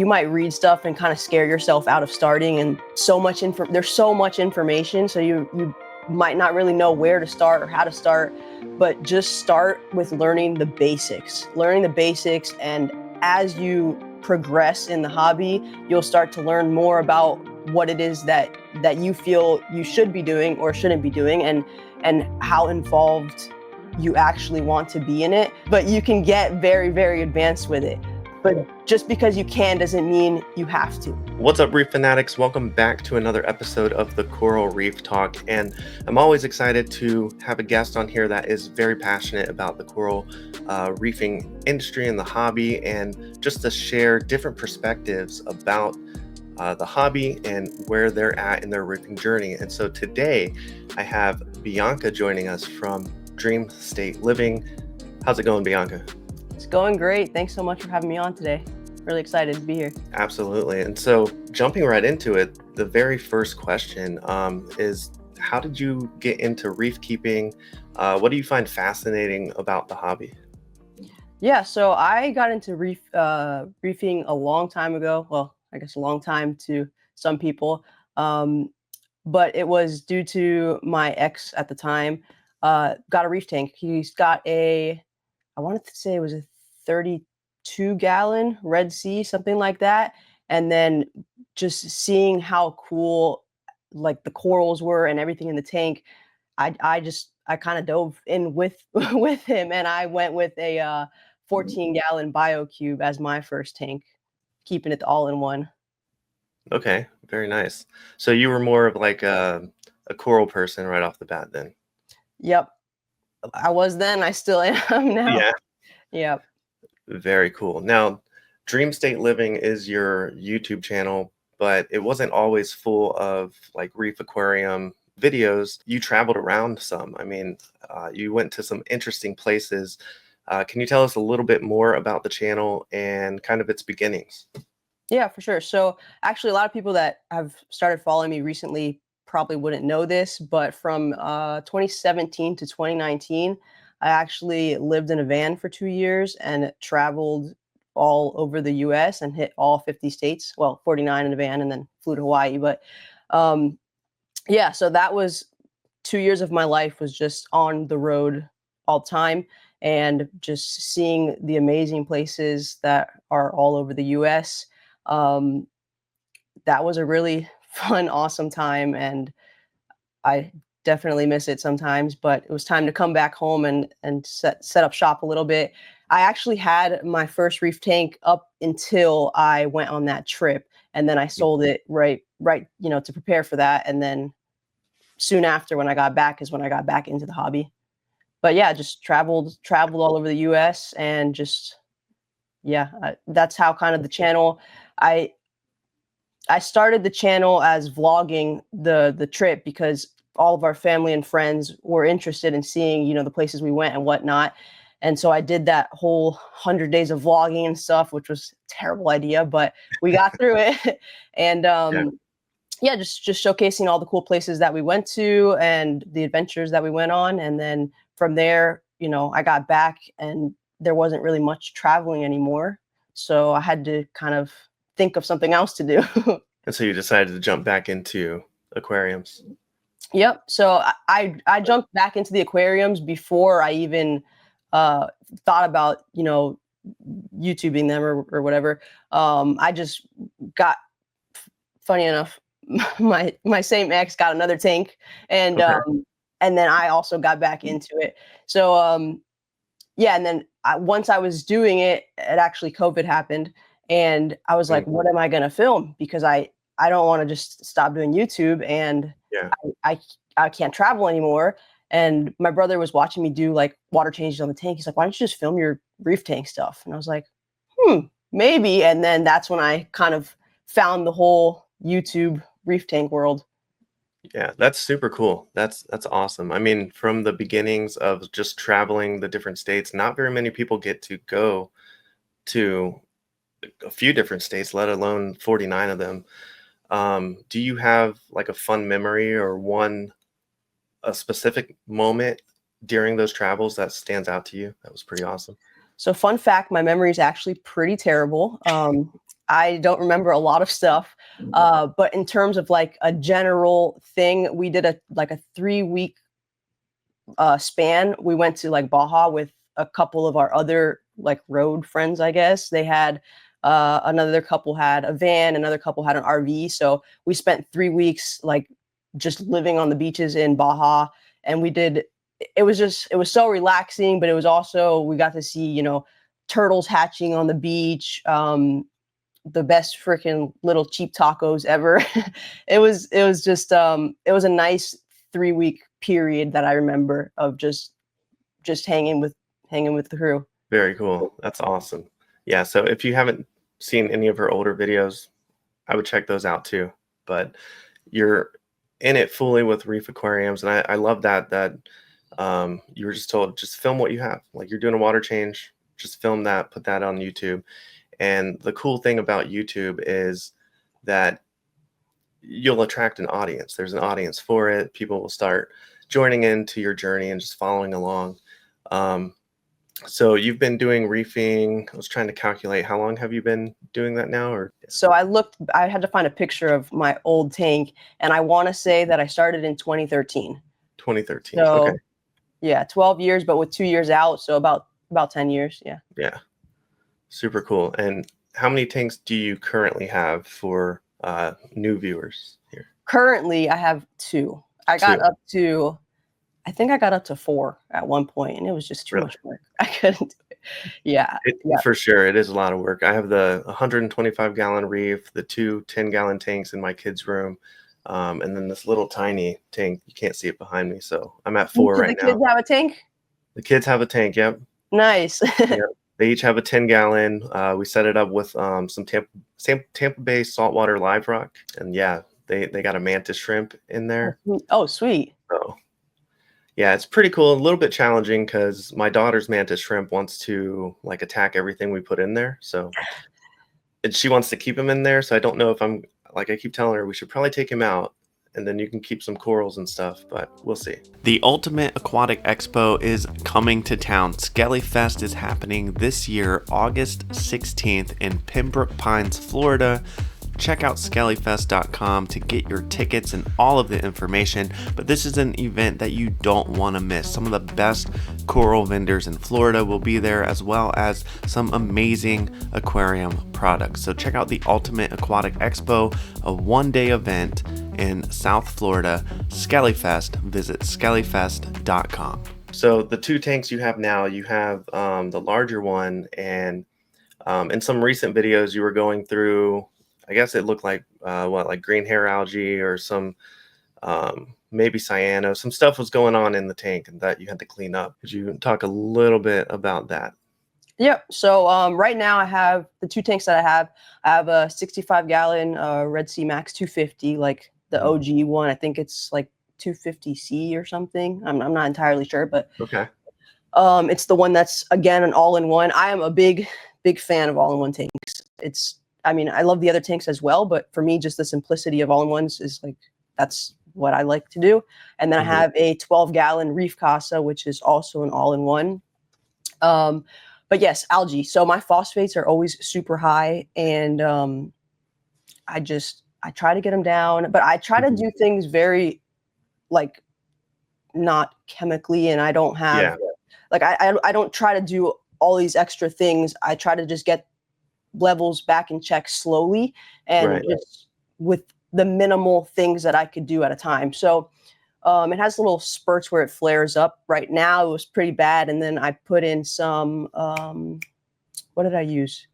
you might read stuff and kind of scare yourself out of starting, and there's so much information, so you might not really know where to start or how to start, but just start with learning the basics. And as you progress in the hobby, you'll start to learn more about what it is that you feel you should be doing or shouldn't be doing, and how involved you actually want to be in it. But you can get very, very advanced with it. But just because you can doesn't mean you have to. What's up, reef fanatics? Welcome back to another episode of the Coral Reef Talk. And I'm always excited to have a guest on here that is very passionate about the coral reefing industry and the hobby, and just to share different perspectives about the hobby and where they're at in their reefing journey. And so today I have Bianca joining us from Dream State Living. How's it going, Bianca? It's going great. Thanks so much for having me on today. Really excited to be here. Absolutely. And so jumping right into it, the very first question is, how did you get into reef keeping? What do you find fascinating about the hobby? Yeah, so I got into reefing a long time ago. Well, I guess a long time to some people. But it was due to my ex at the time, got a reef tank. He's got I wanted to say it was a 32-gallon Red Sea, something like that. And then just seeing how cool like the corals were and everything in the tank, I kind of dove in with him, and I went with a 14-gallon BioCube as my first tank, keeping it all in one. Okay, very nice. So you were more of like a coral person right off the bat then? Yep. I was then, I still am now. Yeah. Yep. Very cool. Now, Dream State Living is your YouTube channel, but it wasn't always full of like reef aquarium videos. You traveled around some. I mean, you went to some interesting places. Can you tell us a little bit more about the channel and kind of its beginnings? Yeah, for sure. So actually, a lot of people that have started following me recently probably wouldn't know this, but from 2017 to 2019, I actually lived in a van for 2 years and traveled all over the US and hit all 50 states. Well, 49 in a van, and then flew to Hawaii. But yeah, so that was 2 years of my life was just on the road all the time, and just seeing the amazing places that are all over the US. That was a really fun, awesome time, and I definitely miss it sometimes, but it was time to come back home and set up shop a little bit. I actually had my first reef tank up until I went on that trip, and then I sold it right, to prepare for that. And then soon after, when I got back, is when I got back into the hobby. But yeah, just traveled all over the US, and just, yeah, that's how kind of the channel, I started the channel as vlogging the trip, because all of our family and friends were interested in seeing, the places we went and whatnot. And so I did that whole 100 days of vlogging and stuff, which was a terrible idea, but we got through it. And yeah, just showcasing all the cool places that we went to and the adventures that we went on. And then from there, I got back and there wasn't really much traveling anymore. So I had to kind of think of something else to do. And so you decided to jump back into aquariums. Yep. So I jumped back into the aquariums before I even thought about, YouTubing them or whatever. I just got, funny enough, my same ex got another tank, and and then I also got back into it. So yeah, and then once I was doing it, actually COVID happened, and I was like, what am I going to film? Because I don't want to just stop doing YouTube, and I can't travel anymore. And my brother was watching me do like water changes on the tank. He's like, why don't you just film your reef tank stuff? And I was like, maybe. And then that's when I kind of found the whole YouTube reef tank world. Yeah, that's super cool. That's awesome. I mean, from the beginnings of just traveling the different states, not very many people get to go to a few different states, let alone 49 of them. Do you have like a fun memory or a specific moment during those travels that stands out to you? That was pretty awesome. So fun fact, my memory is actually pretty terrible. I don't remember a lot of stuff. But in terms of like a general thing, we did a 3-week span. We went to like Baja with a couple of our other like road friends, I guess. They had another couple had a van, another couple had an RV. So we spent 3 weeks like just living on the beaches in Baja, and it was so relaxing, but it was also, we got to see, turtles hatching on the beach, the best freaking little cheap tacos ever. It was a nice 3-week period that I remember of just hanging with the crew. Very cool. That's awesome. Yeah. So if you haven't seen any of her older videos, I would check those out too. But you're in it fully with Reef Aquariums, and I love that you were just told, just film what you have. Like, you're doing a water change, just film that, put that on YouTube. And the cool thing about YouTube is that you'll attract an audience. There's an audience for it. People will start joining into your journey and just following along. So you've been doing reefing. I was trying to calculate, how long have you been doing that now? Or So I had to find a picture of my old tank, and I want to say that I started in 2013. 2013. So Okay. yeah, 12 years, but with 2 years out. So about 10 years. Yeah. Yeah. Super cool. And how many tanks do you currently have for new viewers here? Currently, I have 2. I think I got up to 4 at one point, and it was just too much work. I couldn't do it. Yeah. For sure. It is a lot of work. I have the 125-gallon reef, the 2 10-gallon tanks in my kids' room, and then this little tiny tank. You can't see it behind me, so I'm at 4 right now. The kids have a tank? The kids have a tank, yep. Nice. Yep. They each have a 10-gallon. We set it up with some Tampa Bay saltwater live rock, and yeah, they got a mantis shrimp in there. Oh, sweet. So yeah, it's pretty cool. A little bit challenging because my daughter's mantis shrimp wants to like attack everything we put in there. So she wants to keep him in there. So I don't know if I keep telling her we should probably take him out, and then you can keep some corals and stuff, but we'll see. The Ultimate Aquatic Expo is coming to town. Skellyfest is happening this year, August 16th in Pembroke Pines, Florida. Check out skellyfest.com to get your tickets and all of the information. But this is an event that you don't want to miss. Some of the best coral vendors in Florida will be there, as well as some amazing aquarium products. So check out the Ultimate Aquatic Expo, a one-day event in South Florida. Skellyfest. Visit skellyfest.com. So the 2 tanks you have now, you have the larger one, and in some recent videos you were going through, I guess it looked like like green hair algae or some maybe cyano. Some stuff was going on in the tank and that you had to clean up. Could you talk a little bit about that? Yep. So right now I have the 2 tanks that I have. I have a 65-gallon Red Sea Max 250, like the OG one. I think it's like 250C or something. I'm not entirely sure, but okay. It's the one that's, again, an all-in-one. I am a big fan of all-in-one tanks. I love the other tanks as well, but for me, just the simplicity of all-in-ones is like, that's what I like to do. And then I have a 12-gallon Reef Casa, which is also an all-in-one. But yes, algae. So my phosphates are always super high, and I try to get them down, but I try to do things very, like, not chemically, and I don't have, like, I don't try to do all these extra things. I try to just get levels back in check slowly, and just with the minimal things that I could do at a time. So it has little spurts where it flares up. Right now it was pretty bad, and then I put in some what did I use?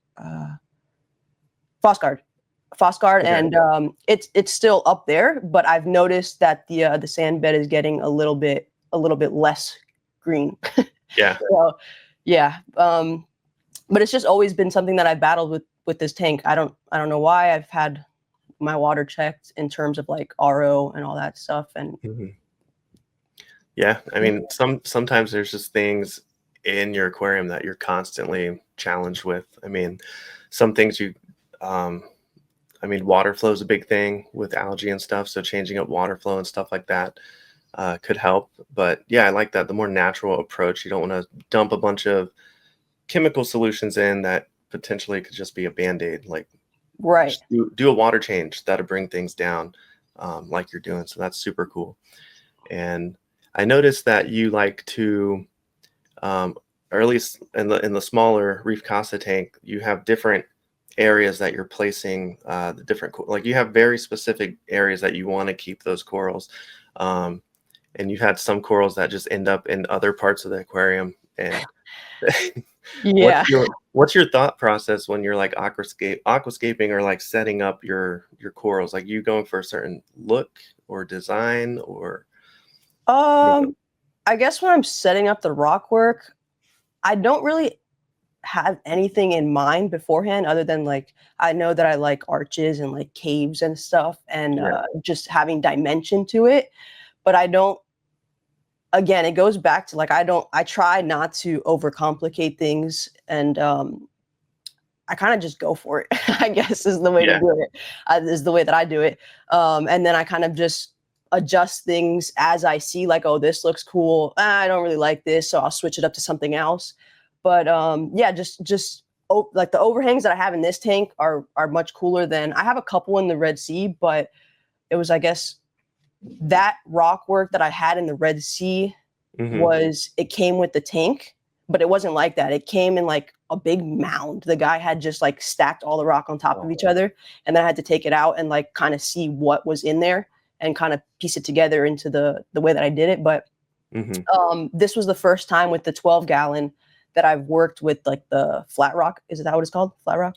Phosguard, and it's still up there, but I've noticed that the sand bed is getting a little bit less green. Yeah. So yeah. But it's just always been something that I've battled with this tank. I don't know why. I've had my water checked in terms of like RO and all that stuff. And yeah, I mean, sometimes there's just things in your aquarium that you're constantly challenged with. I mean, some things water flow is a big thing with algae and stuff. So changing up water flow and stuff like that could help. But yeah, I like that. The more natural approach. You don't want to dump a bunch of chemical solutions in that potentially could just be a band-aid. Like, Right. just do a water change that'll bring things down, like you're doing. So that's super cool. And I noticed that you like to, or at least in the smaller Reef Casa tank, you have different areas that you're placing the different like you have very specific areas that you want to keep those corals. And you've had some corals that just end up in other parts of the aquarium. And Yeah. what's your thought process when you're like aquascaping or like setting up your corals? Like you going for a certain look or design or I guess when I'm setting up the rock work, I don't really have anything in mind beforehand other than like I know that I like arches and like caves and stuff and yeah, just having dimension to it. But I don't, again, it goes back to like I try not to overcomplicate things and I kind of just go for it, I guess is the way to yeah, do it, is the way that I do it. And then I kind of just adjust things as I see, like, oh, this looks cool. I don't really like this, so I'll switch it up to something else. But yeah, like the overhangs that I have in this tank are much cooler than I have a couple in the Red Sea, but it was, I guess, that rock work that I had in the Red Sea hmm, it came with the tank, but it wasn't like that. It came in like a big mound. The guy had just like stacked all the rock on top of each other, and then I had to take it out and like kind of see what was in there and kind of piece it together into the way that I did it. But hmm. this was the first time with the 12-gallon that I've worked with like the flat rock. Is that what it's called? Flat rock?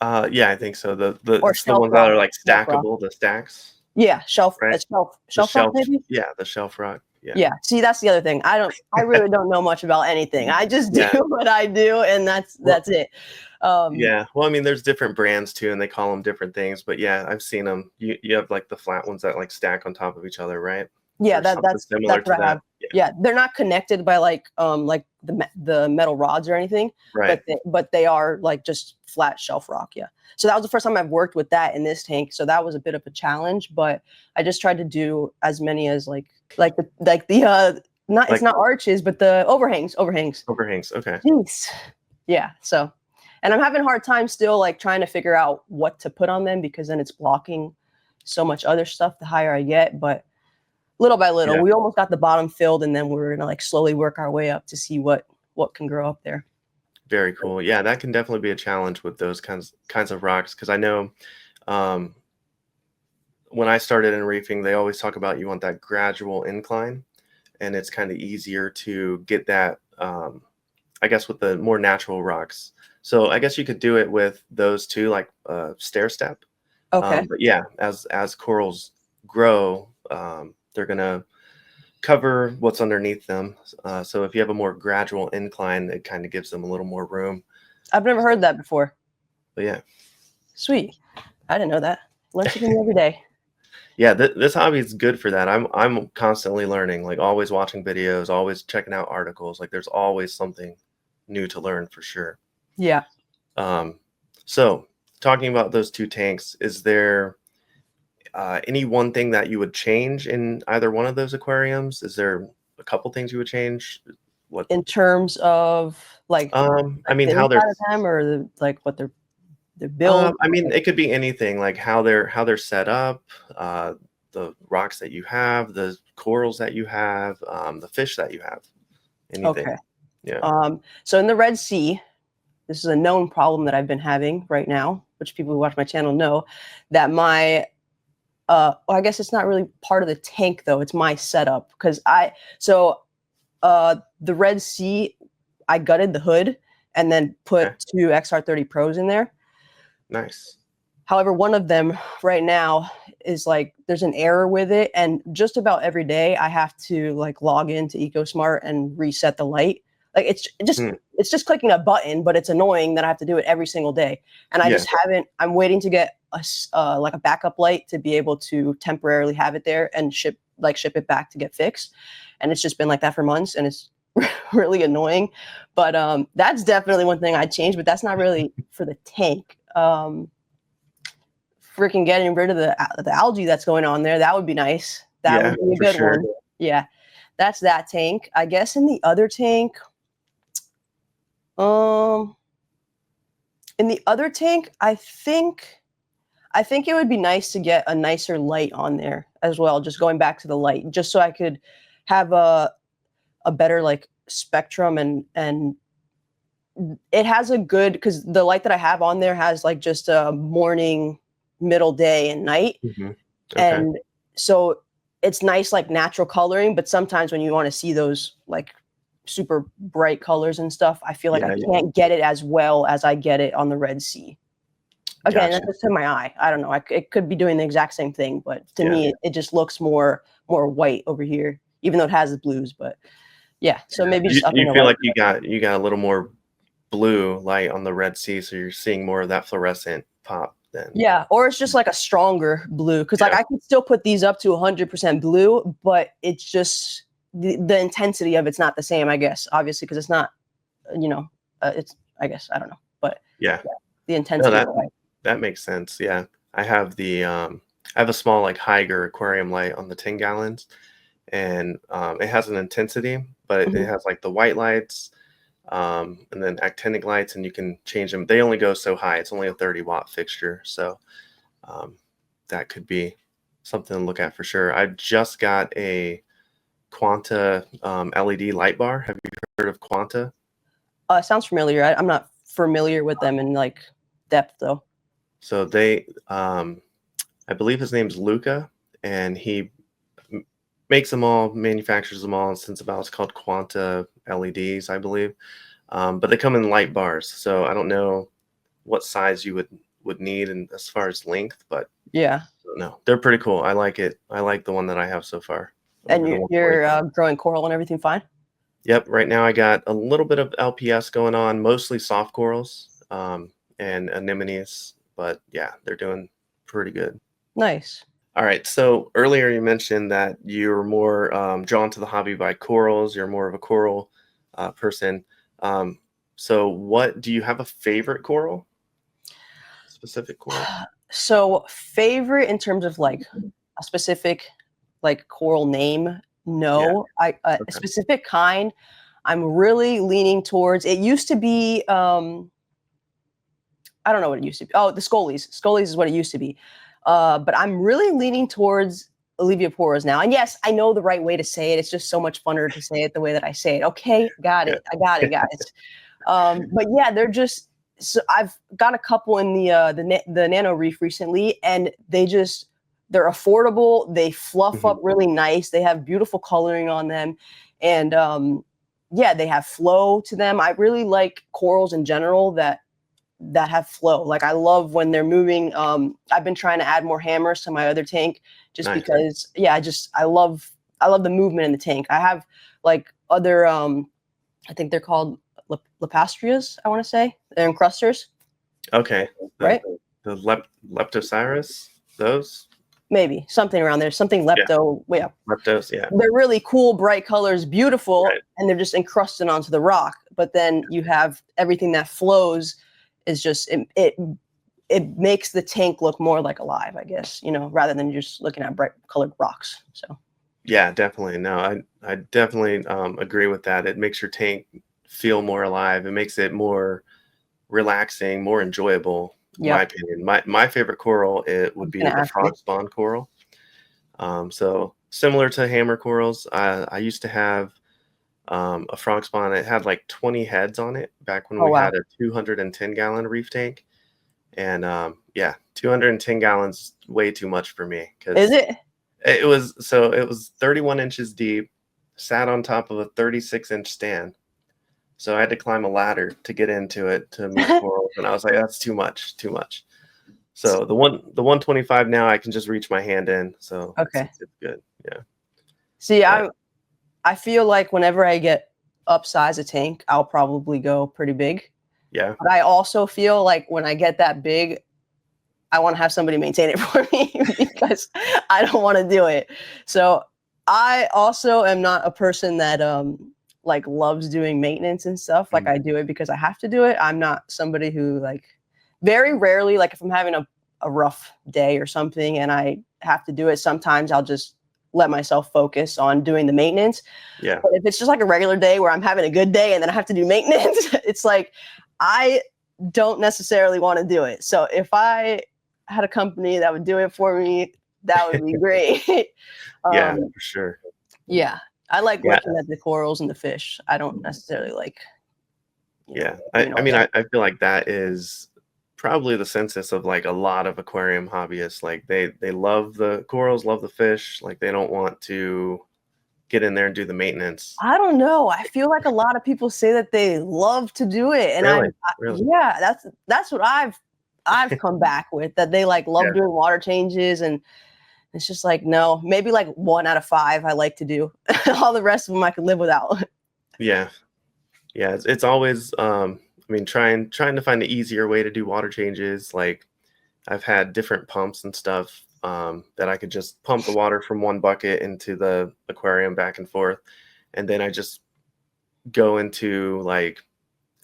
Yeah, I think so. Or It's the shelf ones that rock? are like Shelf rock. stackable, the stacks, Yeah, right? The shelf rock shelf, maybe. yeah, the shelf rock. Yeah, Yeah. See, that's the other thing. I really don't know much about anything. I just do yeah. what I do, and Well, that's it. Um, yeah. Well, I mean, there's different brands too, and they call them different things. But yeah, I've seen them. You have like the flat ones that like stack on top of each other, right? yeah, Or something similar that's to what I that. have. Yeah, they're not connected by like the metal rods or anything, Right. but they are like just flat shelf rock. Yeah. So that was the first time I've worked with that in this tank. So that was a bit of a challenge, but I just tried to do as many as the not it's Like not arches, but the overhangs. overhangs. Okay. Jeez. Yeah. So, and I'm having a hard time still like trying to figure out what to put on them because then it's blocking so much other stuff the higher I get. But little by little, Yeah. we almost got the bottom filled, and then we're gonna like slowly work our way up to see what can grow up there. Very cool. Yeah, that can definitely be a challenge with those kinds of rocks because I know um, when I started in reefing, they always talk about you want that gradual incline, and it's kind of easier to get that. I guess with the more natural rocks. So I guess you could do it with those two, like stair step. Okay. But yeah, as corals grow, they're gonna cover what's underneath them. So if you have a more gradual incline, it kind of gives them a little more room. I've never heard that before. But yeah, Sweet. I didn't know that. Learn something new every day. yeah, this hobby is good for that. I'm constantly learning, like always watching videos, always checking out articles. Like there's always something new to learn for sure. Yeah. Um, so talking about those two tanks, is there any one thing that you would change in either one of those aquariums? Is there a couple things you would change? What? In terms of I mean, the how they're. inside of them or like what they're built. I mean, it could be anything, like how they're set up, the rocks that you have, the corals that you have, the fish that you have, anything. Okay. Yeah. So in the Red Sea, this is a known problem that I've been having right now, which people who watch my channel know that well, I guess it's not really part of the tank though. It's my setup because the Red Sea, I gutted the hood and then put Okay. 2 XR30 Pros in there. Nice. However, one of them right now is like there's an error with it, and just about every day I have to like log into EcoSmart and reset the light. Like Hmm. it's just clicking a button, but it's annoying that I have to do it every single day. And I Yeah. just haven't. I'm waiting to get like a backup light to be able to temporarily have it there and ship it back to get fixed. And it's just been like that for months, and it's really annoying. But that's definitely one thing I'd change. But that's not really for the tank. Freaking getting rid of the algae that's going on there. That would be nice. That Yeah, would be a for good sure. one. Yeah, that's that tank. I guess in the other tank, in In the other tank, I think it would be nice to get a nicer light on there as well. Just going back to the light, just so I could have a better like spectrum, and it has a good, because the light that I have on there has like just a morning, middle, day, and night. Okay. And so it's nice, like natural coloring. But sometimes when you want to see those like super bright colors and stuff, I feel like I can't get it as well as I get it on the Red Sea. Again, that's just to my eye. I don't know. It could be doing the exact same thing, but to me, it just looks more white over here, even though it has the blues. But yeah, so maybe just up in the feel light. like you got a little more blue light on the Red Sea, so you're seeing more of that fluorescent pop then. Yeah, or it's just like a stronger blue, because like I could still put these up to 100% blue, but it's just the intensity of it's not the same, I guess, obviously, because it's not, it's, I guess, I don't know, but the intensity. No, that makes sense. Yeah, I have a small like Haiger aquarium light on the 10 gallons, and it has an intensity, but it has like the white lights, and then actinic lights, and you can change them. They only go so high. It's only a 30-watt fixture, so that could be something to look at for sure. I just got a Quanta LED light bar. Have you heard of Quanta? Sounds familiar. I'm not familiar with them in like depth though. So they, I believe his name's Luca, and he makes them all, manufactures them all. Since about, it's called Quanta LEDs, I believe. But they come in light bars, so I don't know what size you would need, and as far as length, but no, they're pretty cool. I like it. I like the one that I have so far. And you're growing coral and everything fine? Yep. Right now I got a little bit of LPS going on, mostly soft corals and anemones, but yeah, they're doing pretty good. Nice. All right. So earlier you mentioned that you're more drawn to the hobby by corals. You're more of a coral person. So what, do you have a favorite coral? Specific coral? So favorite in terms of like a specific like coral name? No. A specific kind, I'm really leaning towards. It used to be I don't know what it used to be. Oh, the Scullies. Scullies is what it used to be. But I'm really leaning towards Olivioporas now. And yes, I know the right way to say it. It's just so much funner to say it the way that I say it. Okay, got it. I got it, guys. But yeah, they're just. So I've got a couple in the Nano Reef recently, and they're affordable. They fluff up really nice. They have beautiful coloring on them, and they have flow to them. I really like corals in general that have flow. Like I love when they're moving. I've been trying to add more hammers to my other tank just because I love the movement in the tank. I have like other I think they're called Lepastrias, I want to say. They're encrusters. Okay. Right? The Leptocyrus, those? Maybe something around there, something lepto. Yeah. Leptos, yeah. They're really cool, bright colors, beautiful, and they're just encrusted onto the rock. But then you have everything that flows is just it makes the tank look more like alive, I guess, rather than just looking at bright colored rocks. So yeah, definitely. No, I definitely agree with that. It makes your tank feel more alive. It makes it more relaxing, more enjoyable. In my opinion, my favorite coral, it would be the frog spawn coral. So similar to hammer corals, I used to have a frog spawn. It had like 20 heads on it back when we had a 210 gallon reef tank, and 210 gallons way too much for me. Is it? It was 31 inches deep, sat on top of a 36-inch stand. So I had to climb a ladder to get into it to meet corals, and I was like, "That's too much." So the 125 now, I can just reach my hand in. So it's good. Yeah. See, I feel like whenever I get upsize a tank, I'll probably go pretty big. Yeah. But I also feel like when I get that big, I want to have somebody maintain it for me because I don't want to do it. So I also am not a person that like loves doing maintenance and stuff. Like I do it because I have to do it. I'm not somebody who like very rarely, like if I'm having a rough day or something and I have to do it, sometimes I'll just let myself focus on doing the maintenance. Yeah. But if it's just like a regular day where I'm having a good day and then I have to do maintenance, it's like I don't necessarily want to do it. So if I had a company that would do it for me, that would be great. Yeah, for sure. Yeah, I like Yeah. looking at the corals and the fish. I don't necessarily like, Yeah. I mean, I feel like that is probably the census of like a lot of aquarium hobbyists. Like they love the corals, love the fish. Like they don't want to get in there and do the maintenance. I don't know. I feel like a lot of people say that they love to do it, and Really? Really? yeah, that's what I've come back with, that they like love Yeah. doing water changes, and it's just like, no, maybe like 1 out of 5 I like to do. All the rest of them I could live without. Yeah. Yeah. It's always I mean trying to find the easier way to do water changes. Like I've had different pumps and stuff that I could just pump the water from one bucket into the aquarium back and forth. And then I just go into like,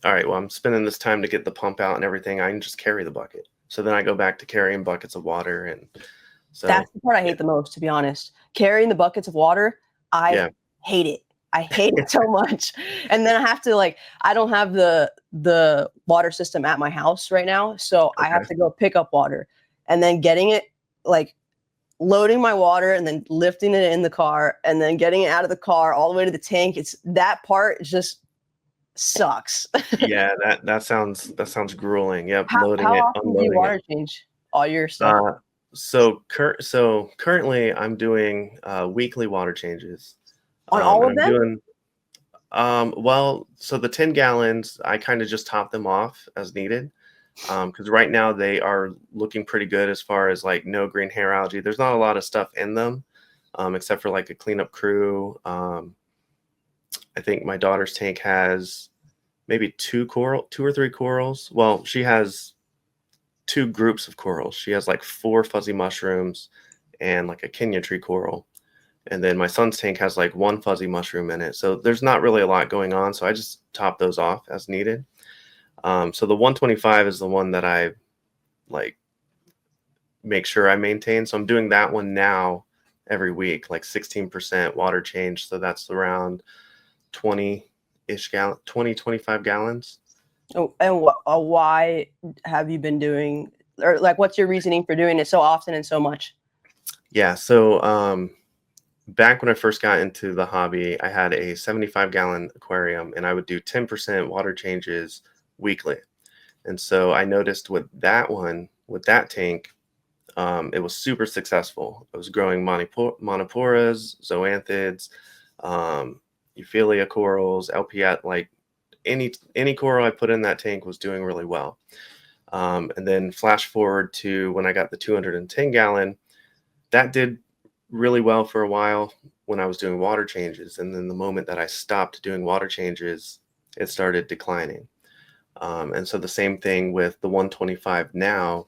all right, well, I'm spending this time to get the pump out and everything. I can just carry the bucket. So then I go back to carrying buckets of water. And so That's the part I hate the most, to be honest. Carrying the buckets of water, I hate it. I hate it so much. And then I have to like, I don't have the water system at my house right now, so I have to go pick up water, and then getting it, like loading my water and then lifting it in the car and then getting it out of the car all the way to the tank. It's that part just sucks. Yeah, that sounds grueling. Yep, How loading it, often do you unloading it. water change all your stuff? So currently I'm doing weekly water changes. On all and of I'm them? doing well, so the 10 gallons, I kind of just top them off as needed. Because right now they are looking pretty good as far as like no green hair algae. There's not a lot of stuff in them, except for like a cleanup crew. I think my daughter's tank has maybe two or three corals. Well, she has 2 groups of corals. She has like 4 fuzzy mushrooms and like a Kenya tree coral. And then my son's tank has like 1 fuzzy mushroom in it. So there's not really a lot going on. So I just top those off as needed. So the 125 is the one that I like make sure I maintain. So I'm doing that one now every week, like 16% water change. So that's around 20-ish gallon, 25 gallons. Oh, and why have you been doing, or like, what's your reasoning for doing it so often and so much? Yeah. So back when I first got into the hobby, I had a 75-gallon aquarium and I would do 10% water changes weekly. And so I noticed with that tank, it was super successful. I was growing monoporas, zoanthids, Euphyllia corals, LPS, like any coral I put in that tank was doing really well. And then flash forward to when I got the 210 gallon, that did really well for a while when I was doing water changes. And then the moment that I stopped doing water changes, it started declining. And so the same thing with the 125 now.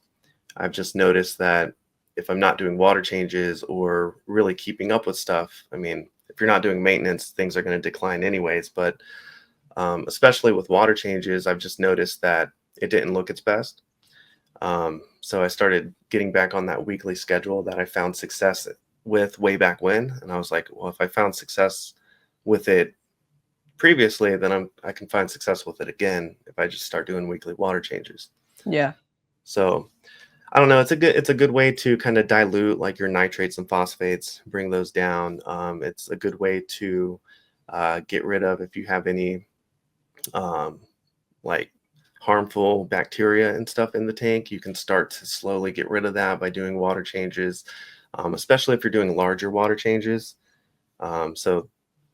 I've just noticed that if I'm not doing water changes or really keeping up with stuff, I mean, if you're not doing maintenance, things are going to decline anyways. But especially with water changes, I've just noticed that it didn't look its best. So I started getting back on that weekly schedule that I found success with way back when. And I was like, well, if I found success with it previously, then I can find success with it again if I just start doing weekly water changes. Yeah. So I don't know. It's a good way to kind of dilute like your nitrates and phosphates, bring those down. It's a good way to get rid of if you have any like harmful bacteria and stuff in the tank. You can start to slowly get rid of that by doing water changes, especially if you're doing larger water changes. So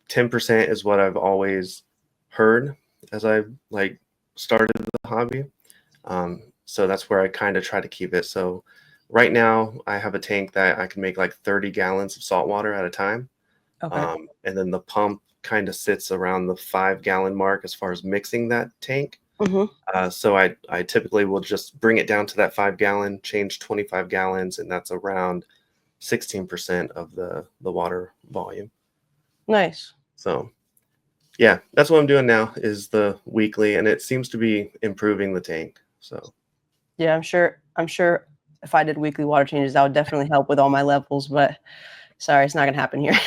10% is what I've always heard as I like started the hobby. So that's where I kind of try to keep it. So right now I have a tank that I can make like 30 gallons of salt water at a time. Okay. And then the pump kind of sits around the 5-gallon mark as far as mixing that tank. So I typically will just bring it down to that 5-gallon, change 25 gallons, and that's around 16% of the water volume. Nice. So yeah, that's what I'm doing now is the weekly, and it seems to be improving the tank. So yeah, I'm sure if I did weekly water changes, that would definitely help with all my levels, but sorry, it's not gonna happen here.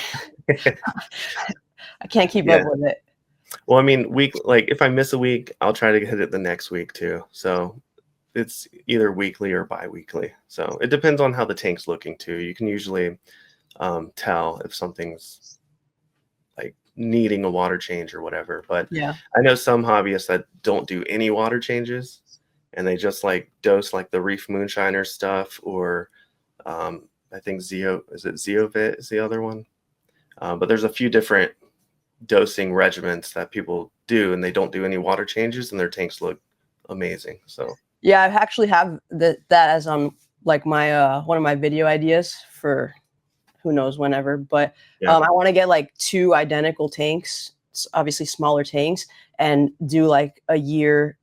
I can't keep up with it. Well, I mean, like if I miss a week, I'll try to hit it the next week too. So it's either weekly or bi-weekly. So it depends on how the tank's looking too. You can usually tell if something's like needing a water change or whatever. But Yeah. I know some hobbyists that don't do any water changes, and they just like dose like the Reef Moonshiner stuff, or I think Zeovit is the other one. But there's a few different dosing regimens that people do, and they don't do any water changes, and their tanks look amazing. So Yeah, I actually have that as like my one of my video ideas for who knows whenever. But yeah, I want to get like 2 identical tanks, obviously smaller tanks, and do like a year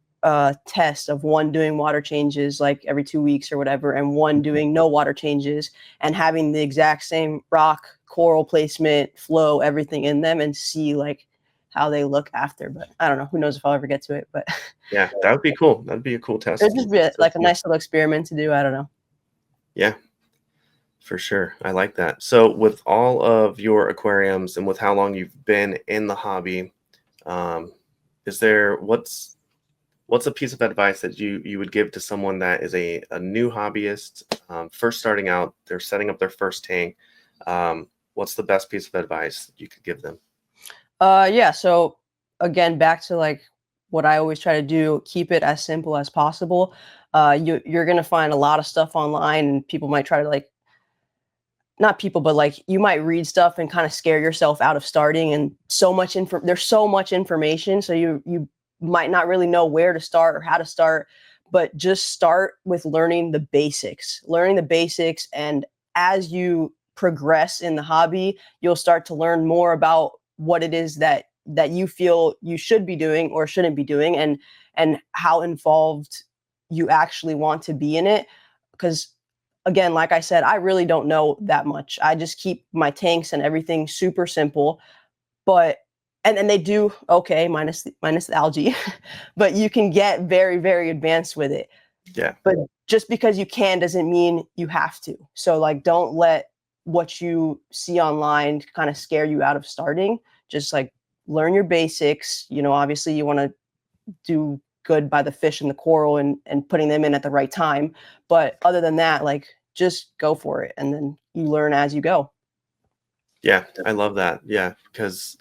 test of one doing water changes like every 2 weeks or whatever, and one doing no water changes, and having the exact same rock, coral placement, flow, everything in them, and see like how they look after. But I don't know, who knows if I'll ever get to it. But yeah, that would be cool. That'd be a cool test. it'd just be like a nice little experiment to do. I don't know. Yeah, for sure. I like that. So with all of your aquariums and with how long you've been in the hobby, is there what's a piece of advice that you would give to someone that is a new hobbyist, first starting out, they're setting up their first tank? What's the best piece of advice you could give them? Yeah, so again, back to like what I always try to do, keep it as simple as possible. You're gonna find a lot of stuff online, and people might try to like, not people, but like you might read stuff and kind of scare yourself out of starting. And there's so much information, so you might not really know where to start or how to start. But just start with learning the basics. And as you progress in the hobby, you'll start to learn more about what it is that you feel you should be doing or shouldn't be doing, and how involved you actually want to be in it. Because again, like I said, I really don't know that much. I just keep my tanks and everything super simple. But and they do okay, minus the algae, but you can get very, very advanced with it. Yeah, But just because you can doesn't mean you have to. So like, don't let what you see online kind of scare you out of starting. Just like learn your basics. Obviously you want to do good by the fish and the coral, and putting them in at the right time. But other than that, like, just go for it, and then you learn as you go. yeah, I love that. Yeah, because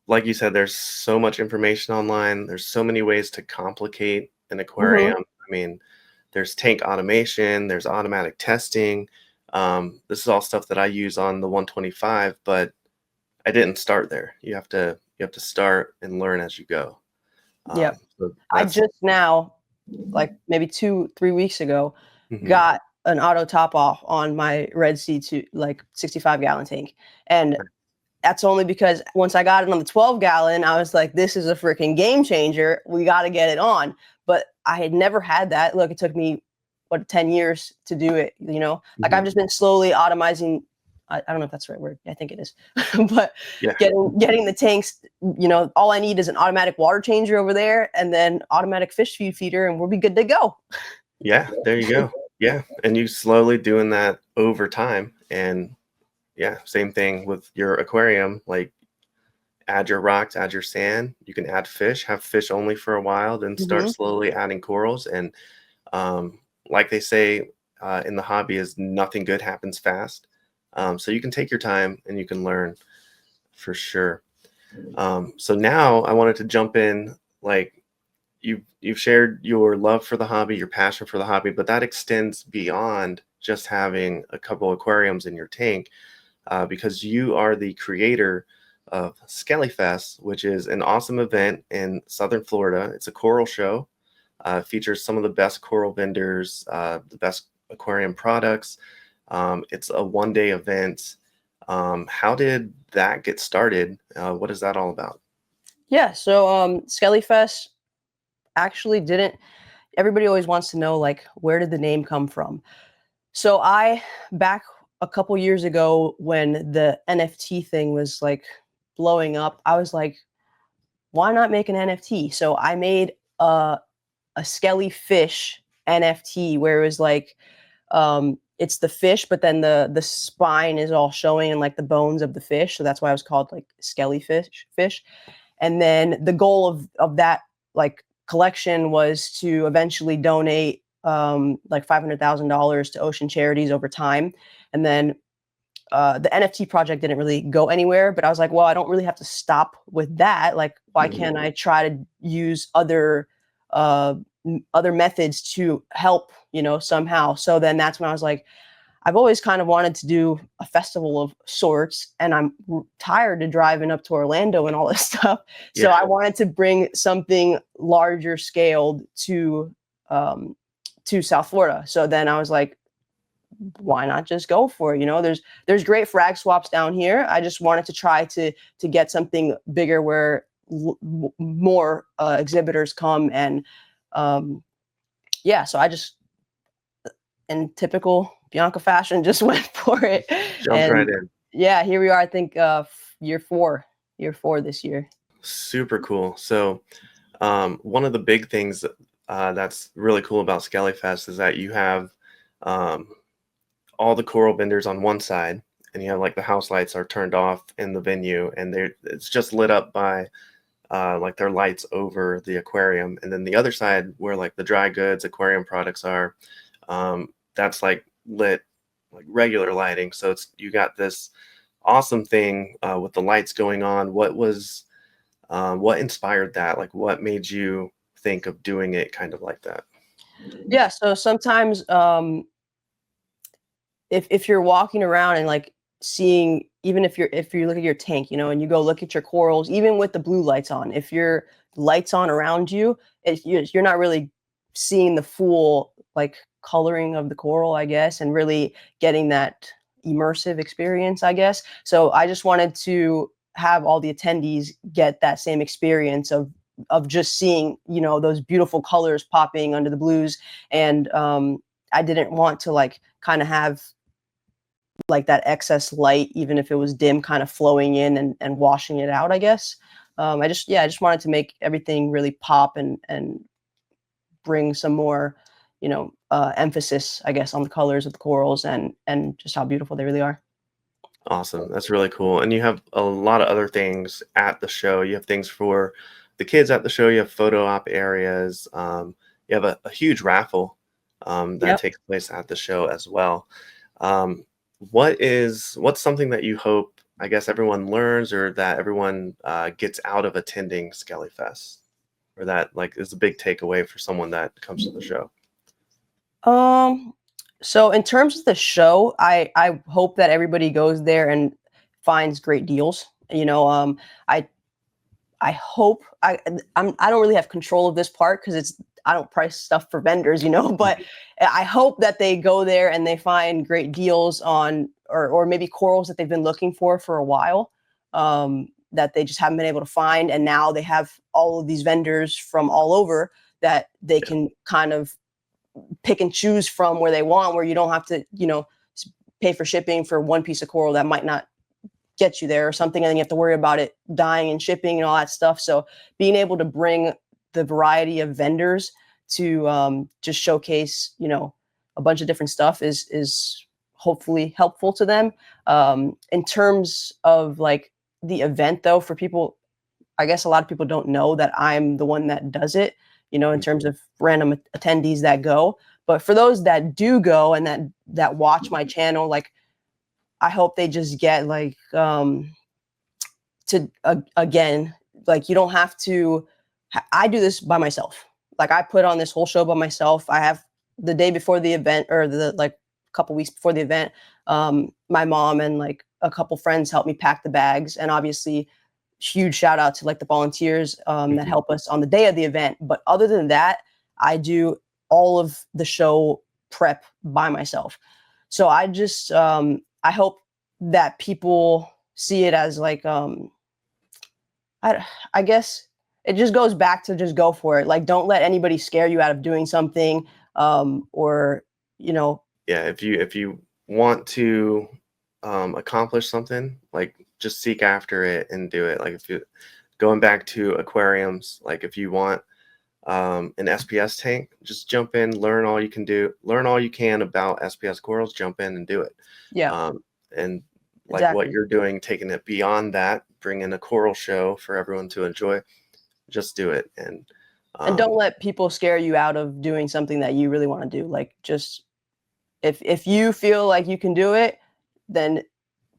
like you said, there's so much information online. There's so many ways to complicate an Hmm. aquarium. I mean, there's tank automation, there's automatic testing. This is all stuff that I use on the 125, but I didn't start there. You have to start and learn as you go. Yep. So I that's just now, like maybe 2-3 weeks ago, mhm. got an auto top off on my Red Sea to like 65-gallon tank. And that's only because once I got it on the 12-gallon, I was like, this is a freaking game changer. We got to get it on. But I had never had that. Look, it took me, 10 years to do it. Like, I've Mhm. just been slowly automizing. I don't know if that's the right word. I think it is. But Yeah, getting the tanks, all I need is an automatic water changer over there, and then automatic fish feed feeder, and we'll be good to go. yeah, there you go. Yeah, and you slowly doing that over time, and yeah, same thing with your aquarium. Like add your rocks, add your sand. You can add fish, have fish only for a while, then start Hmm. slowly adding corals. And like they say in the hobby, is nothing good happens fast. So you can take your time and you can learn for sure. So now I wanted to jump in. Like you've shared your love for the hobby, your passion for the hobby, but that extends beyond just having a couple aquariums in your tank, because you are the creator of Skellyfest, which is an awesome event in Southern Florida. It's a coral show, features some of the best coral vendors, the best aquarium products. It's a one-day event. How did that get started? What is that all about? Yeah. So Skellyfest actually didn't. Everybody always wants to know, like, where did the name come from? So back a couple years ago, when the NFT thing was like blowing up, I was like, why not make an NFT? So I made a skelly fish NFT, where it was like, it's the fish, but then the spine is all showing, and like the bones of the fish. So that's why it was called like skelly fish. And then the goal of that like collection was to eventually donate like $500,000 to ocean charities over time. And then the NFT project didn't really go anywhere, but I was like, well, I don't really have to stop with that. Like, why can't I try to use other methods to help, somehow? So then that's when I was like, I've always kind of wanted to do a festival of sorts, and I'm tired of driving up to Orlando and all this stuff. So I wanted to bring something larger scaled to South Florida. So then I was like, why not just go for it? There's great frag swaps down here. I just wanted to try to get something bigger where more exhibitors come, and so I just, in typical Bianca fashion, just went for it. Jumped right in. Yeah, here we are. I think year four this year. Super cool. So one of the big things that's really cool about Skellyfest is that you have all the coral vendors on one side, and you have like the house lights are turned off in the venue, and it's just lit up by like their lights over the aquarium. And then the other side, where like the dry goods aquarium products are, that's like lit like regular lighting. So you got this awesome thing with the lights going on. What inspired that? Like, what made you think of doing it kind of like that? Yeah, so sometimes if you're walking around and like seeing, even if you look at your tank, and you go look at your corals, even with the blue lights on, if your lights on around you, you're not really seeing the full like coloring of the coral, I guess, and really getting that immersive experience, I guess. So I just wanted to have all the attendees get that same experience of just seeing, those beautiful colors popping under the blues. And I didn't want to like kind of have like that excess light, even if it was dim, kind of flowing in and washing it out, I guess. I just wanted to make everything really pop and bring some more, emphasis, I guess, on the colors of the corals and just how beautiful they really are. Awesome. That's really cool. And you have a lot of other things at the show. You have things for the kids at the show. You have photo op areas. You have a huge raffle that takes place at the show as well. What's something that you hope, I guess, everyone learns, or that everyone gets out of attending Skellyfest, or that like is a big takeaway for someone that comes to the show? So in terms of the show, I hope that everybody goes there and finds great deals. I hope I don't really have control of this part because I don't price stuff for vendors, but I hope that they go there and they find great deals on, or maybe corals that they've been looking for a while, that they just haven't been able to find. And now they have all of these vendors from all over that they can kind of pick and choose from where they want, where you don't have to, pay for shipping for one piece of coral that might not get you there or something, and then you have to worry about it dying and shipping and all that stuff. So being able to bring the variety of vendors to just showcase, a bunch of different stuff is hopefully helpful to them. In terms of like the event, though, for people, I guess a lot of people don't know that I'm the one that does it, in terms of random attendees that go. But for those that do go and that watch my channel, like, I hope they just get like again, like, you don't have to. I do this by myself. Like, I put on this whole show by myself. I have the day before the event, or the like couple weeks before the event, my mom and like a couple friends help me pack the bags, and obviously huge shout out to like the volunteers that help us on the day of the event. But other than that, I do all of the show prep by myself. So I just I hope that people see it as like I guess it just goes back to just go for it. Like, don't let anybody scare you out of doing something, or Yeah, if you want to accomplish something, like, just seek after it and do it. Like, if you going back to aquariums, like, if you want an SPS tank, just jump in, learn all you can about SPS corals, jump in and do it. Yeah. And like Exactly. what you're doing, taking it beyond that, bringing a coral show for everyone to enjoy, just do it. And don't let people scare you out of doing something that you really want to do. Like, just if you feel like you can do it, then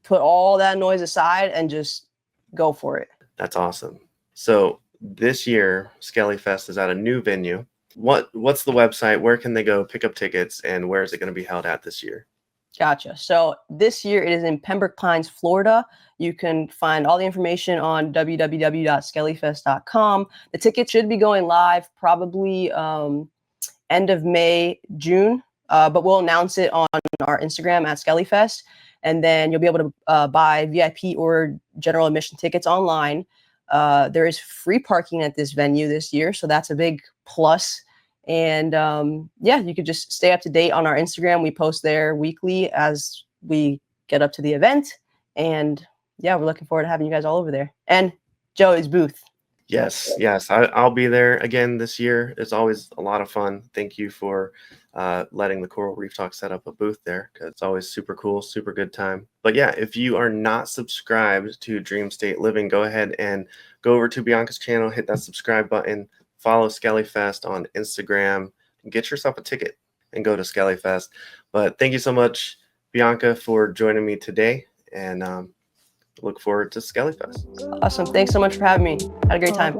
put all that noise aside and just go for it. That's awesome. So this year, Skellyfest is at a new venue. What's the website? Where can they go pick up tickets, and where is it going to be held at this year? Gotcha. So this year it is in Pembroke Pines, Florida. You can find all the information on www.skellyfest.com. The tickets should be going live probably end of May, June, but we'll announce it on our Instagram at Skellyfest. And then you'll be able to buy VIP or general admission tickets online. There is free parking at this venue this year, so that's a big plus. And yeah, you could just stay up to date on our Instagram. We post there weekly as we get up to the event. And yeah, we're looking forward to having you guys all over there. And Joey's booth. Yes, I'll be there again this year. It's always a lot of fun. Thank you for letting the Coral Reef Talk set up a booth there, because it's always super cool, super good time. But yeah, if you are not subscribed to Dream State Living, go ahead and go over to Bianca's channel, hit that subscribe button, follow Skellyfest on Instagram, and get yourself a ticket and go to Skellyfest. But thank you so much, Bianca, for joining me today, and look forward to Skellyfest. Awesome. Thanks so much for having me. Had a great time.